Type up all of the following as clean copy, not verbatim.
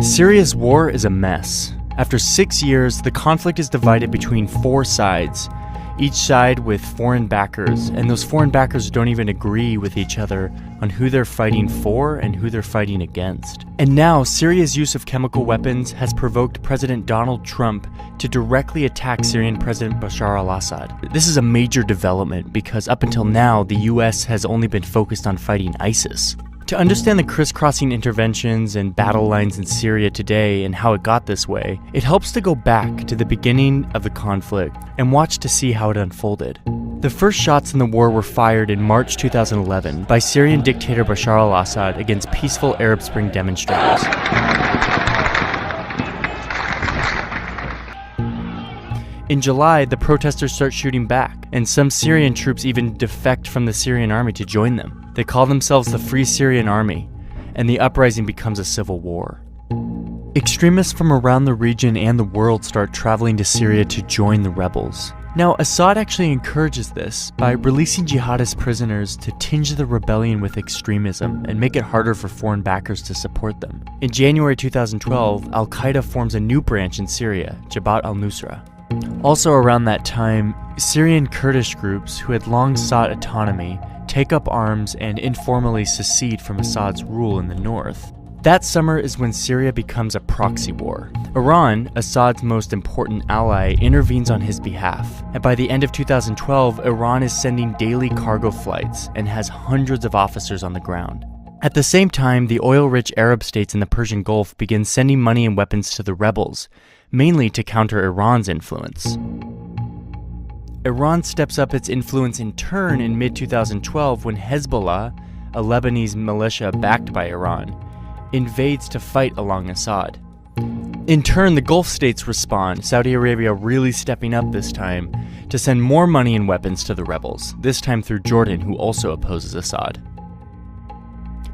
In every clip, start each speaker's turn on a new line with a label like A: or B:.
A: Syria's war is a mess. After 6 years, the conflict is divided between 4 sides, each side with foreign backers, and those foreign backers don't even agree with each other on who they're fighting for and who they're fighting against. And now, Syria's use of chemical weapons has provoked President Donald Trump to directly attack Syrian President Bashar al-Assad. This is a major development because up until now, the US has only been focused on fighting ISIS. To understand the crisscrossing interventions and battle lines in Syria today and how it got this way, it helps to go back to the beginning of the conflict and watch to see how it unfolded. The first shots in the war were fired in March 2011 by Syrian dictator Bashar al-Assad against peaceful Arab Spring demonstrators. In July, the protesters start shooting back, and some Syrian troops even defect from the Syrian army to join them. They call themselves the Free Syrian Army, and the uprising becomes a civil war. Extremists from around the region and the world start traveling to Syria to join the rebels. Now, Assad actually encourages this by releasing jihadist prisoners to tinge the rebellion with extremism and make it harder for foreign backers to support them. In January 2012, Al-Qaeda forms a new branch in Syria, Jabhat al-Nusra. Also around that time, Syrian Kurdish groups who had long sought autonomy take up arms and informally secede from Assad's rule in the north. That summer is when Syria becomes a proxy war. Iran, Assad's most important ally, intervenes on his behalf, and by the end of 2012, Iran is sending daily cargo flights and has hundreds of officers on the ground. At the same time, the oil-rich Arab states in the Persian Gulf begin sending money and weapons to the rebels, mainly to counter Iran's influence. Iran steps up its influence in turn in mid-2012 when Hezbollah, a Lebanese militia backed by Iran, invades to fight along Assad. In turn, the Gulf states respond, Saudi Arabia really stepping up this time to send more money and weapons to the rebels, this time through Jordan, who also opposes Assad.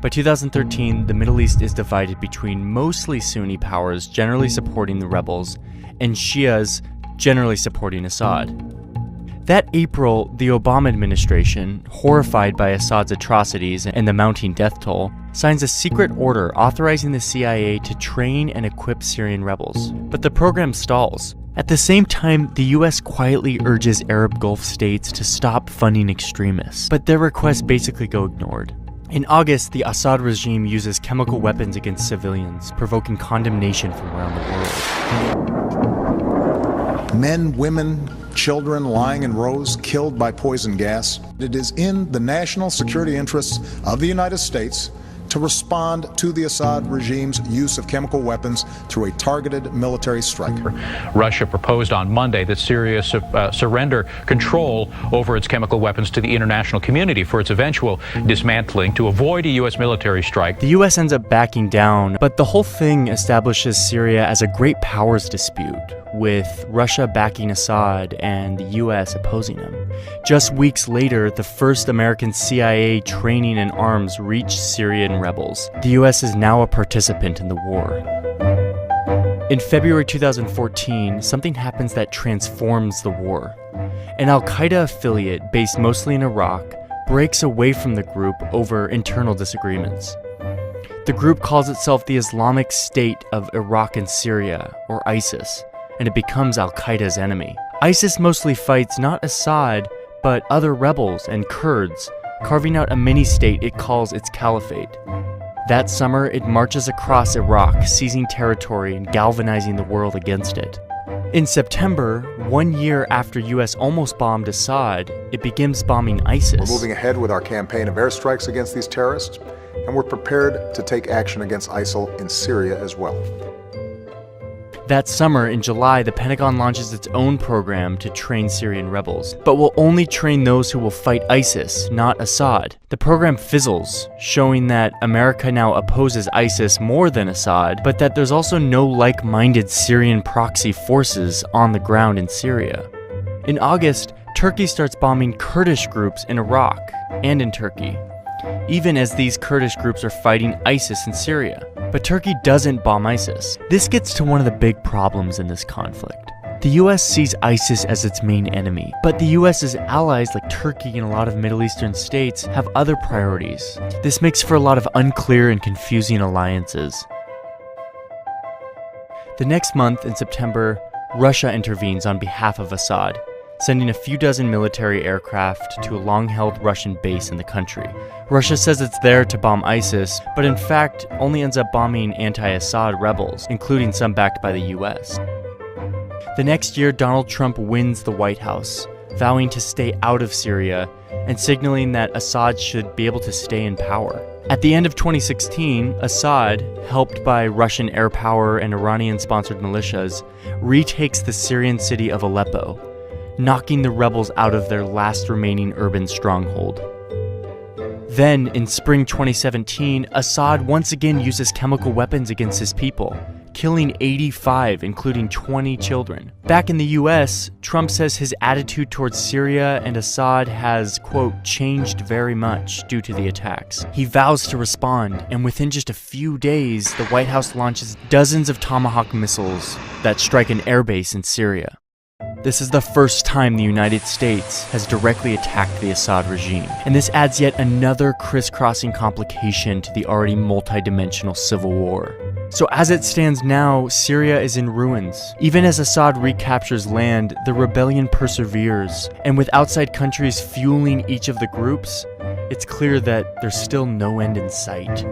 A: By 2013, the Middle East is divided between mostly Sunni powers generally supporting the rebels and Shias generally supporting Assad. That April, the Obama administration, horrified by Assad's atrocities and the mounting death toll, signs a secret order authorizing the CIA to train and equip Syrian rebels. But the program stalls. At the same time, the US quietly urges Arab Gulf states to stop funding extremists, but their requests basically go ignored. In August, the Assad regime uses chemical weapons against civilians, provoking condemnation from around the world.
B: Men, women, children lying in rows, killed by poison gas. It is in the national security interests of the United States to respond to the Assad regime's use of chemical weapons through a targeted military strike.
C: Russia proposed on Monday that Syria surrender control over its chemical weapons to the international community for its eventual dismantling to avoid a U.S. military strike.
A: The U.S. ends up backing down, but the whole thing establishes Syria as a great powers dispute, with Russia backing Assad and the U.S. opposing him. Just weeks later, the first American CIA training and arms reached Syrian rebels. The U.S. is now a participant in the war. In February 2014, something happens that transforms the war. An Al-Qaeda affiliate based mostly in Iraq breaks away from the group over internal disagreements. The group calls itself the Islamic State of Iraq and Syria, or ISIS, and it becomes Al-Qaeda's enemy. ISIS mostly fights not Assad, but other rebels and Kurds, carving out a mini-state it calls its caliphate. That summer, it marches across Iraq, seizing territory and galvanizing the world against it. In September, 1 year after US almost bombed Assad, it begins bombing ISIS.
B: We're moving ahead with our campaign of airstrikes against these terrorists, and we're prepared to take action against ISIL in Syria as well.
A: That summer, in July, the Pentagon launches its own program to train Syrian rebels, but will only train those who will fight ISIS, not Assad. The program fizzles, showing that America now opposes ISIS more than Assad, but that there's also no like-minded Syrian proxy forces on the ground in Syria. In August, Turkey starts bombing Kurdish groups in Iraq and in Turkey, even as these Kurdish groups are fighting ISIS in Syria. But Turkey doesn't bomb ISIS. This gets to one of the big problems in this conflict. The US sees ISIS as its main enemy, but the US's allies like Turkey and a lot of Middle Eastern states have other priorities. This makes for a lot of unclear and confusing alliances. The next month, in September, Russia intervenes on behalf of Assad, sending a few dozen military aircraft to a long-held Russian base in the country. Russia says it's there to bomb ISIS, but in fact only ends up bombing anti-Assad rebels, including some backed by the US. The next year, Donald Trump wins the White House, vowing to stay out of Syria and signaling that Assad should be able to stay in power. At the end of 2016, Assad, helped by Russian air power and Iranian-sponsored militias, retakes the Syrian city of Aleppo, knocking the rebels out of their last remaining urban stronghold. Then, in spring 2017, Assad once again uses chemical weapons against his people, killing 85, including 20 children. Back in the US, Trump says his attitude towards Syria and Assad has, quote, changed very much due to the attacks. He vows to respond, and within just a few days, the White House launches dozens of Tomahawk missiles that strike an airbase in Syria. This is the first time the United States has directly attacked the Assad regime, and this adds yet another crisscrossing complication to the already multi-dimensional civil war. So as it stands now, Syria is in ruins. Even as Assad recaptures land, the rebellion perseveres, and with outside countries fueling each of the groups, it's clear that there's still no end in sight.